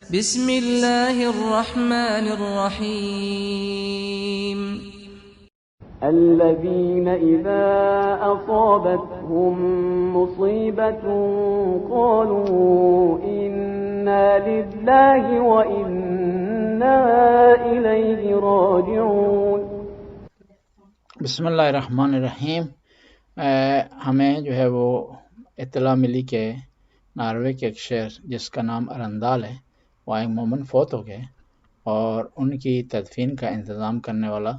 بسم اللہ الرحمن الرحیم الذين إذا أصابتهم مصيبة قالوا إنا لله وإنا إليه راجعون. بسم اللہ الرحمن الرحیم. ہمیں جو ہے وہ اطلاع ملی کہ ناروے کے ایک شہر جس کا نام ارندال ہے، وہاں ایک مومن فوت ہو گئے اور ان کی تدفین کا انتظام کرنے والا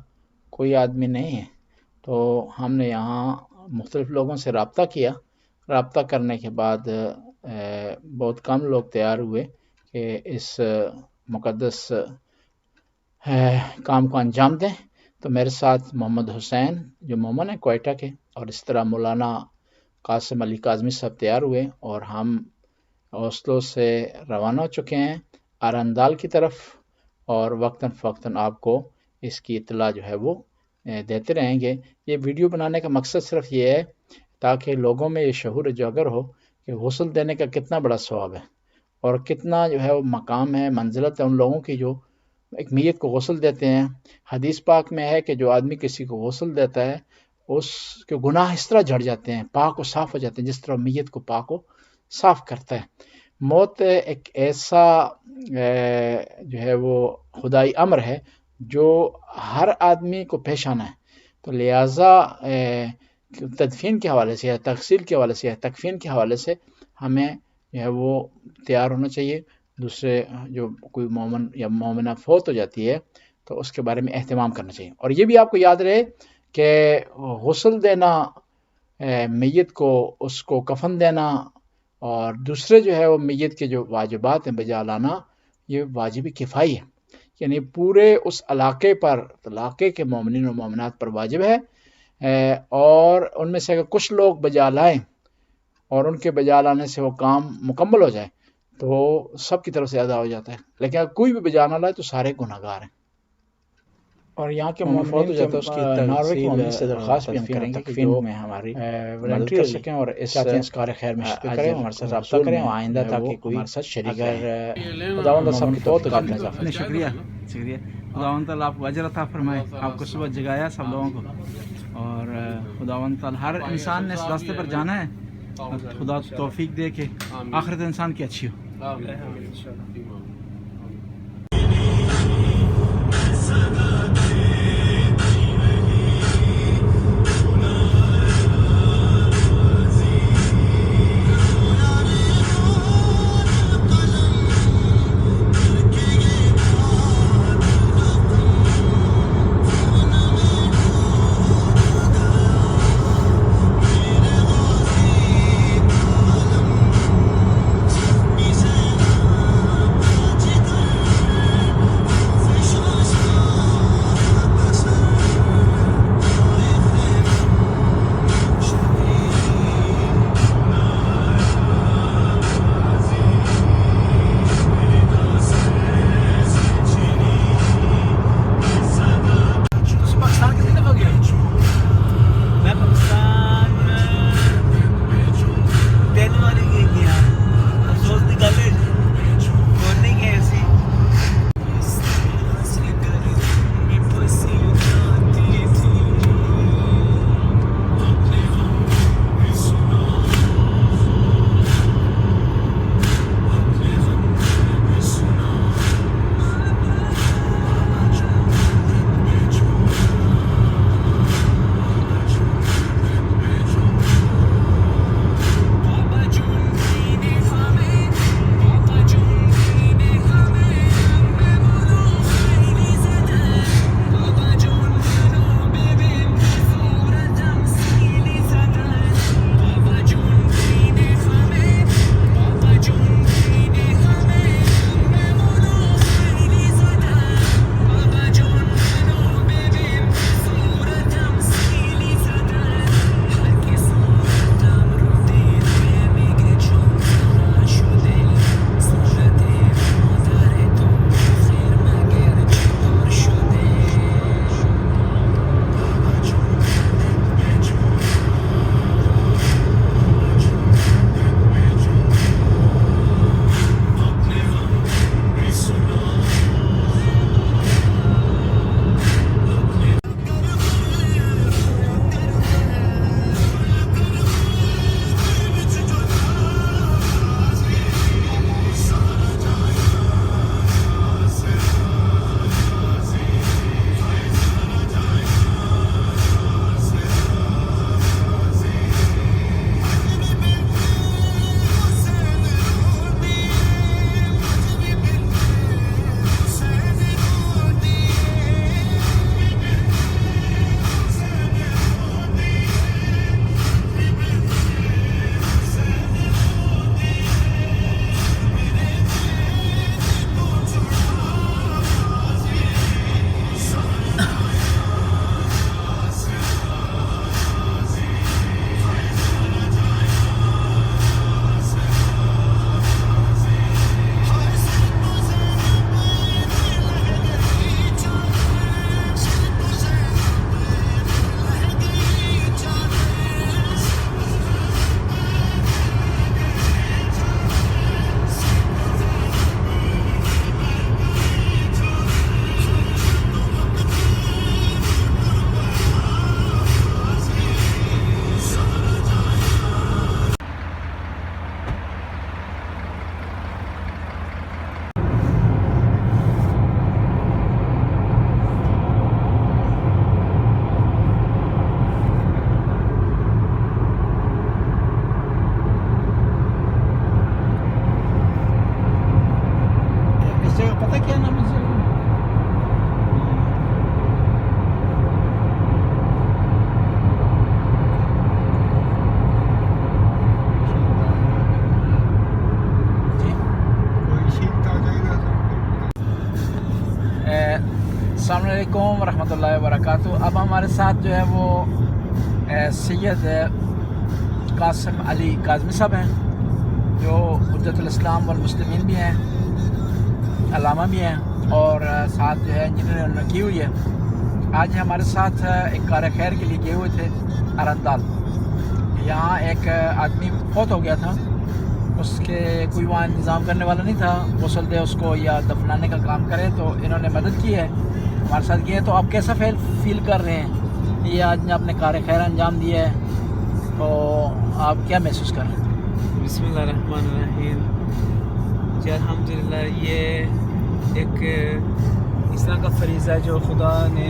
کوئی آدمی نہیں ہے. تو ہم نے یہاں مختلف لوگوں سے رابطہ کیا. رابطہ کرنے کے بعد بہت کم لوگ تیار ہوئے کہ اس مقدس کام کو انجام دیں. تو میرے ساتھ محمد حسین جو مومن ہے کوئٹہ کے، اور اس طرح مولانا قاسم علی کاظمی صاحب تیار ہوئے، اور ہم اوسلو سے روانہ ہو چکے ہیں ارندال کی طرف، اور وقتاً فوقتاً آپ کو اس کی اطلاع جو ہے وہ دیتے رہیں گے. یہ ویڈیو بنانے کا مقصد صرف یہ ہے تاکہ لوگوں میں یہ شعور اجاگر ہو کہ غسل دینے کا کتنا بڑا ثواب ہے اور کتنا جو ہے وہ مقام ہے، منزلت ہے ان لوگوں کی جو ایک میت کو غسل دیتے ہیں. حدیث پاک میں ہے کہ جو آدمی کسی کو غسل دیتا ہے اس کے گناہ اس طرح جھڑ جاتے ہیں، پاک و صاف ہو جاتے ہیں جس طرح میت کو پاک و صاف کرتا ہے. موت ایک ایسا جو ہے وہ خدائی امر ہے جو ہر آدمی کو پیش آنا ہے. تو لہٰذا تدفین کے حوالے سے یا تغسیل کے حوالے سے یا تکفین کے حوالے سے ہمیں جو ہے وہ تیار ہونا چاہیے. دوسرے جو کوئی مومن یا مومنہ فوت ہو جاتی ہے تو اس کے بارے میں اہتمام کرنا چاہیے. اور یہ بھی آپ کو یاد رہے کہ غسل دینا میت کو، اس کو کفن دینا اور دوسرے جو ہے وہ میت کے جو واجبات ہیں بجا لانا، یہ واجب کفائی ہے. یعنی پورے اس علاقے کے مومنین و مومنات پر واجب ہے، اور ان میں سے اگر کچھ لوگ بجا لائیں اور ان کے بجا لانے سے وہ کام مکمل ہو جائے تو سب کی طرف سے ادا ہو جاتا ہے. لیکن اگر کوئی بھی بجا نہ لائے تو سارے گناہ گار ہیں. اور یہاں کے مومن فوت ہو جاتا ہے اس کی ناروے کے مومن سے درخواست بھی ہم کریں گے کہ جو میں ہماری مدد کر سکیں اور اس کار خیر میں شرکت کریں، ہمارے ساتھ رابطہ کریں آئندہ تاکہ کوئی ہمارے ساتھ شریک رہے. خداوند سب کی توفیق عطا فرمائے. شکریہ خداوند تعالیٰ آپ کو اجر عطا فرمائے. آپ کو صبح جگایا سب لوگوں کو، اور خداوند تعالیٰ ہر انسان نے اس راستے پر جانا ہے، خدا توفیق دے کہ آخرت انسان کی اچھی ہو. جگہ پتہ کیا نام ہے اس جگہ؟ السلام علیکم ورحمۃ اللہ وبرکاتہ. اب ہمارے ساتھ جو ہے وہ سید قاسم علی کاظمی صاحب ہیں جو حجت الاسلام والمسلمین بھی ہیں, علامہ بھی ہیں, اور ساتھ جو ہے انجینئر انہوں نے کی ہوئی ہے. آج ہمارے ساتھ ایک کار خیر کے لیے گئے ہوئے تھے ارندال. یہاں ایک آدمی فوت ہو گیا تھا, اس کے کوئی وہاں انتظام کرنے والا نہیں تھا, غسل دے اس کو یا دفنانے کا کام کرے, تو انہوں نے مدد کی ہے, ہمارے ساتھ گئے. تو آپ کیسا فیل کر رہے ہیں یہ آج نے اپنے کار خیر انجام دیا ہے, تو آپ کیا محسوس کر رہے ہیں؟ بسم اللہ الرحمن الرحیم. جی الحمدللہ, یہ ایک اس طرح کا فریضہ ہے جو خدا نے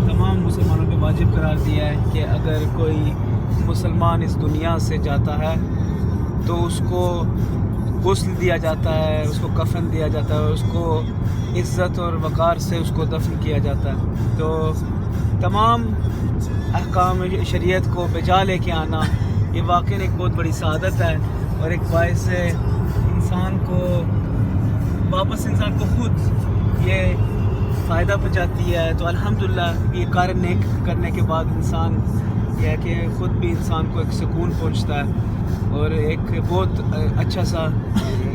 تمام مسلمانوں پہ واجب قرار دیا ہے کہ اگر کوئی مسلمان اس دنیا سے جاتا ہے تو اس کو غسل دیا جاتا ہے, اس کو کفن دیا جاتا ہے, اس کو عزت اور وقار سے اس کو دفن کیا جاتا ہے. تو تمام احکام شریعت کو بجا لے کے آنا یہ واقعی ایک بہت بڑی سعادت ہے, اور ایک باعث انسان کو واپس انسان کو خود یہ فائدہ پہنچاتی ہے. تو الحمدللہ یہ کار نیک کرنے کے بعد انسان یہ ہے کہ خود بھی انسان کو ایک سکون پہنچتا ہے اور ایک بہت اچھا سا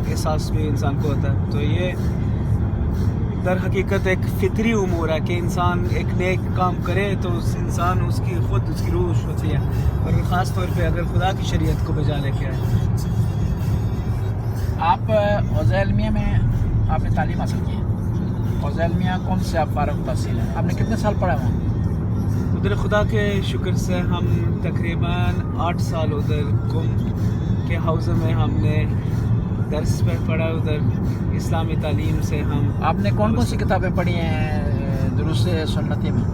احساس بھی انسان کو ہوتا ہے. تو یہ در حقیقت ایک فطری امور ہے کہ انسان ایک نیک کام کرے تو انسان اس کی خود اس کی روح ہوتی ہے, اور خاص طور پہ اگر خدا کی شریعت کو بجا لے کے آئے. آپ حوزہ علمیہ میں آپ نے تعلیم حاصل کی ہے. حوزہ علمیہ کون سے آپ فارغ التحصیل ہیں؟ آپ نے کتنے سال پڑھا وہاں؟ ادھر خدا کے شکر سے ہم تقریباً 8 سال ادھر قم کے حوزے میں ہم نے درس پہ پڑھا. ادھر اسلامی تعلیم سے ہم. آپ نے کون کون سی کتابیں پڑھی ہیں دروس سنتی میں؟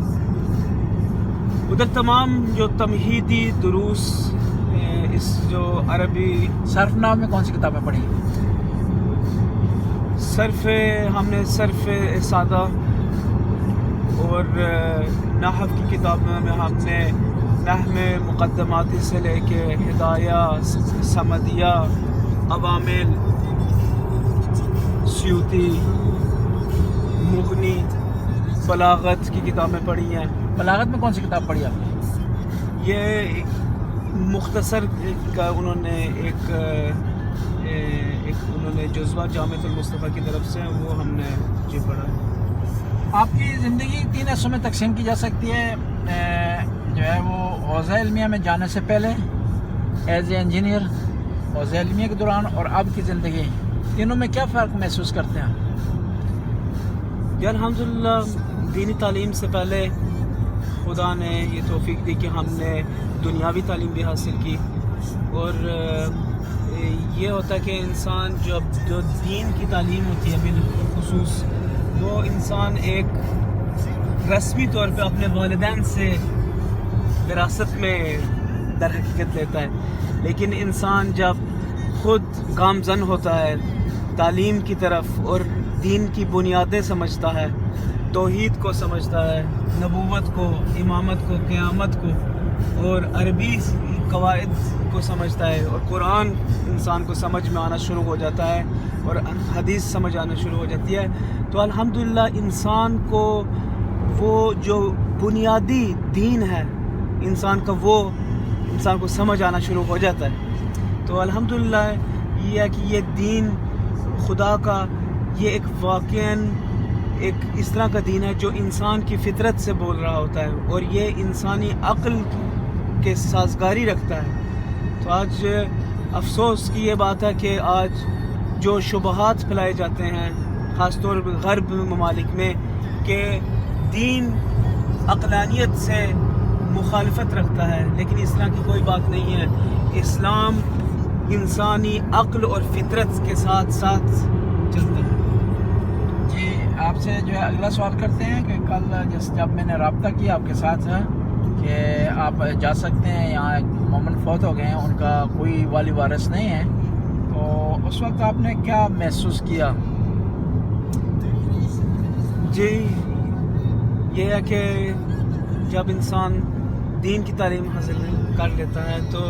ادھر تمام جو تمہیدی دروس, اس جو عربی صرف نحو میں کون سی کتابیں پڑھی؟ ہم نے صرف سادہ اور نحو کی کتابوں میں ہم نے نحو میں مقدماتی سے لے کے ہدایہ, سمدیہ, عوامل, سیوطی, مغنی, بلاغت کی کتابیں پڑھی ہیں. بلاغت میں کون سی کتاب پڑھی آپ نے؟ یہ مختصر کا انہوں نے جذبہ جامعۃ المصطفیٰ کی طرف سے وہ ہم نے جی پڑھا. آپ کی زندگی 3 حصوں میں تقسیم کی جا سکتی ہے, جو ہے وہ حوزہ علمیہ میں جانے سے پہلے ایز اے انجینئر, حوزہ علمیہ کے دوران, اور اب کی زندگی. تینوں میں کیا فرق محسوس کرتے ہیں؟ یا الحمدللہ دینی تعلیم سے پہلے خدا نے یہ توفیق دی کہ ہم نے دنیاوی تعلیم بھی حاصل کی, اور یہ ہوتا ہے کہ انسان جو دین کی تعلیم ہوتی ہے بالخصوص وہ انسان ایک رسمی طور پہ اپنے والدین سے وراثت میں در حقیقت لیتا ہے. لیکن انسان جب خود گامزن ہوتا ہے تعلیم کی طرف اور دین کی بنیادیں سمجھتا ہے, توحید کو سمجھتا ہے, نبوت کو, امامت کو, قیامت کو, اور عربی قواعد کو سمجھتا ہے, اور قرآن انسان کو سمجھ میں آنا شروع ہو جاتا ہے, اور حدیث سمجھ آنا شروع ہو جاتی ہے, تو الحمدللہ انسان کو وہ جو بنیادی دین ہے انسان کا وہ انسان کو سمجھ آنا شروع ہو جاتا ہے. تو الحمدللہ یہ ہے کہ یہ دین خدا کا یہ ایک واقعاً ایک اس طرح کا دین ہے جو انسان کی فطرت سے بول رہا ہوتا ہے, اور یہ انسانی عقل کے سازگاری رکھتا ہے. تو آج افسوس کی یہ بات ہے کہ آج جو شبہات پھیلائے جاتے ہیں خاص طور پر غرب ممالک میں کہ دین عقلانیت سے مخالفت رکھتا ہے, لیکن اس طرح کی کوئی بات نہیں ہے. اسلام انسانی عقل اور فطرت کے ساتھ ساتھ چلتا ہے. جی آپ سے جو ہے اگلا سوال کرتے ہیں کہ کل جب میں نے رابطہ کیا آپ کے ساتھ کہ آپ جا سکتے ہیں, یہاں ایک مومن فوت ہو گئے ہیں, ان کا کوئی والی وارث نہیں ہے, تو اس وقت آپ نے کیا محسوس کیا؟ جی یہ ہے کہ جب انسان دین کی تعلیم حاصل کر لیتا ہے تو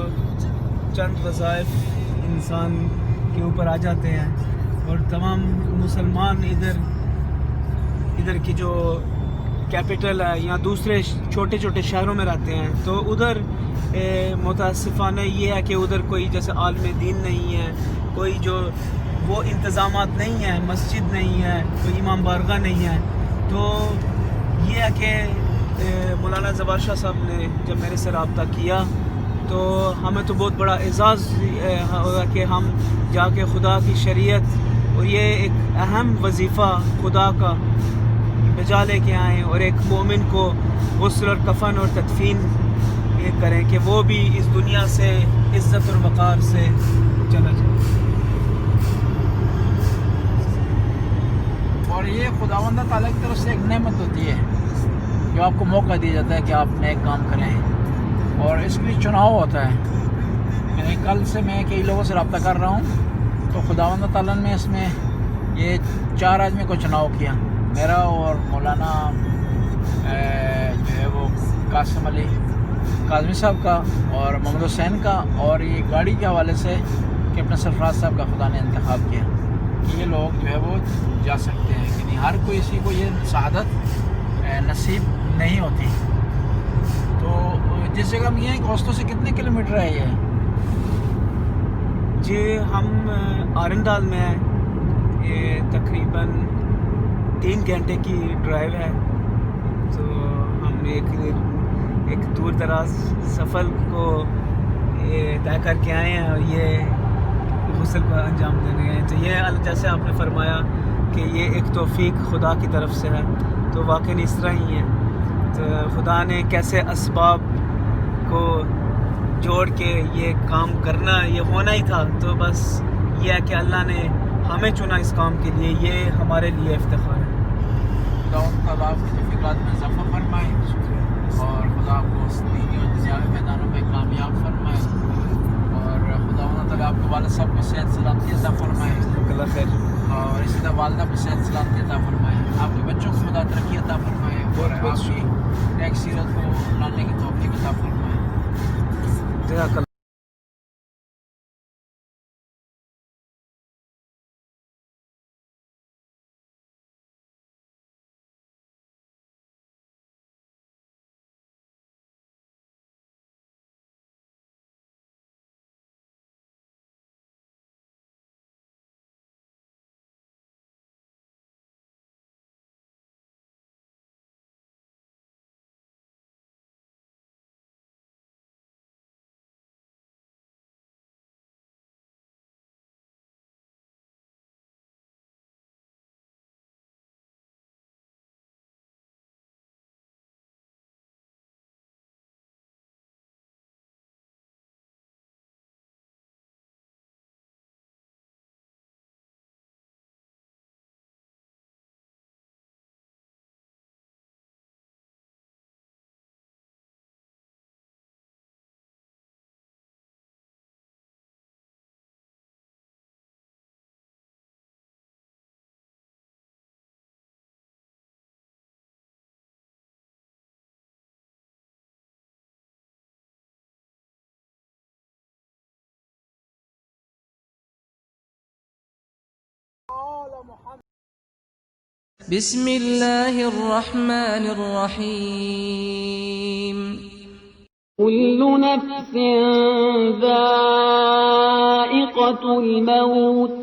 چند وظائف انسان کے اوپر آ جاتے ہیں، اور تمام مسلمان ادھر کی جو کیپٹل ہے یا دوسرے چھوٹے چھوٹے شہروں میں رہتے ہیں، تو ادھر متاسفانہ یہ ہے کہ ادھر کوئی جیسے عالم دین نہیں ہے، کوئی جو وہ انتظامات نہیں ہیں، مسجد نہیں ہے، کوئی امام بارگاہ نہیں ہے. تو یہ ہے کہ مولانا زبار شاہ صاحب نے جب میرے سے رابطہ کیا تو ہمیں تو بہت بڑا اعزاز ہوگا کہ ہم جا کے خدا کی شریعت اور یہ ایک اہم وظیفہ خدا کا بجا لے کے آئیں، اور ایک مومن کو غسل اور کفن اور تدفین یہ کریں کہ وہ بھی اس دنیا سے عزت اور وقار سے چلا جائے. اور یہ خداوند تعالیٰ کی طرف سے ایک نعمت ہوتی ہے جو آپ کو موقع دیا جاتا ہے کہ آپ نیک کام کریں، اور اس کے لیے چناؤ ہوتا ہے. یعنی کل سے میں کئی لوگوں سے رابطہ کر رہا ہوں تو خداوند تعالیٰ نے اس میں یہ 4 آدمی کو چناؤ کیا، میرا اور مولانا جو ہے وہ قاسم علی کاظمی صاحب کا اور محمد حسین کا، اور یہ گاڑی کے حوالے سے کیپٹن سرفراز صاحب کا خدا نے انتخاب کیا کہ یہ لوگ جو ہے وہ جا سکتے ہیں. کہ نہیں ہر کوئی کسی کو یہ سعادت نصیب نہیں ہوتی. تو جس جگہ میں یہ ہے کہ اوسلو سے کتنے کلومیٹر ہے یہ؟ جی ہم آرنڈال میں ہیں، یہ تقریباً 3 گھنٹے کی ڈرائیو ہے. تو ہم ایک دور دراز سفر کو طے کر کے آئے ہیں، اور یہ غسل کو انجام دینے گئے ہیں. تو یہ جیسے آپ نے فرمایا کہ یہ ایک توفیق خدا کی طرف سے ہے، تو واقعی اس طرح ہی ہے. تو خدا نے کیسے اسباب کو جوڑ کے یہ کام کرنا، یہ ہونا ہی تھا. تو بس یہ ہے کہ اللہ نے ہمیں چنا اس کام کے لیے، یہ ہمارے لیے افتخار ہے. خدا تعالیٰ آپ کی توفیقات میں اضافہ فرمائے، اور خدا آپ کو دینی اور دنیاوی میدانوں میں کامیاب فرمائے، اور خدا تعالیٰ آپ کے والد صاحب کو صحت سلامتی عطا فرمائے، اللہ خیر. اور اسی طرح والدہ کو صحت سلامتی عطا فرمائے. آپ کے بچوں کو خدا ترقی عطا فرمائے، اور آپ کی نیک سیرت کو لانے کی توفیق عطا فرمائے. جزاک اللہ. بسم الله الرحمن الرحيم كل نفس ذائقة الموت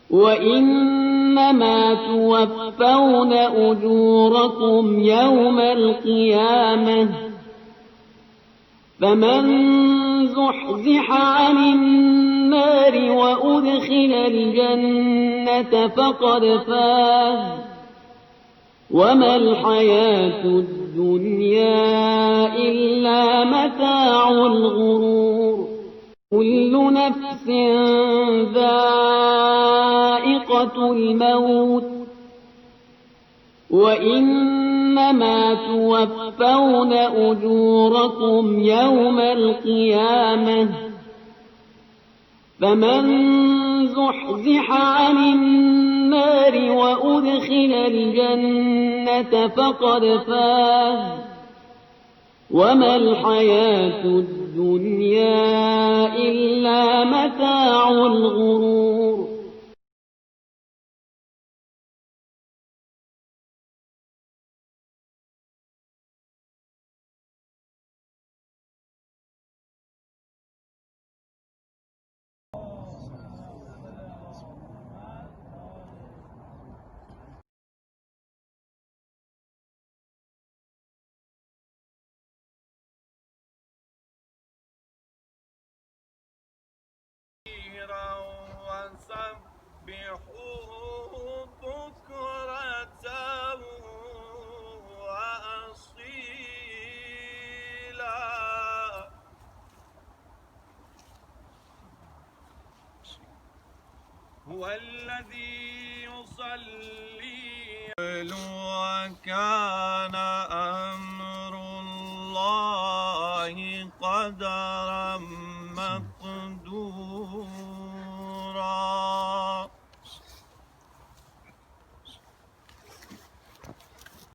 وإنما توفون أجوركم يوم القيامة فمن زحزح عن النار وأدخل الجنة فقد فاز وما الحياة الدنيا إلا متاع الغرور كل نفس ذائقة الموت وإنما توفون أجوركم يوم القيامة فمن زحزح عن النار وأدخل أدخل الجنة فقد فاز وما الحياة الدنيا إلا متاع الغرور. وسبحوه بكرة وأصيلا. هو الذي يصلي وكان أمر الله قدرا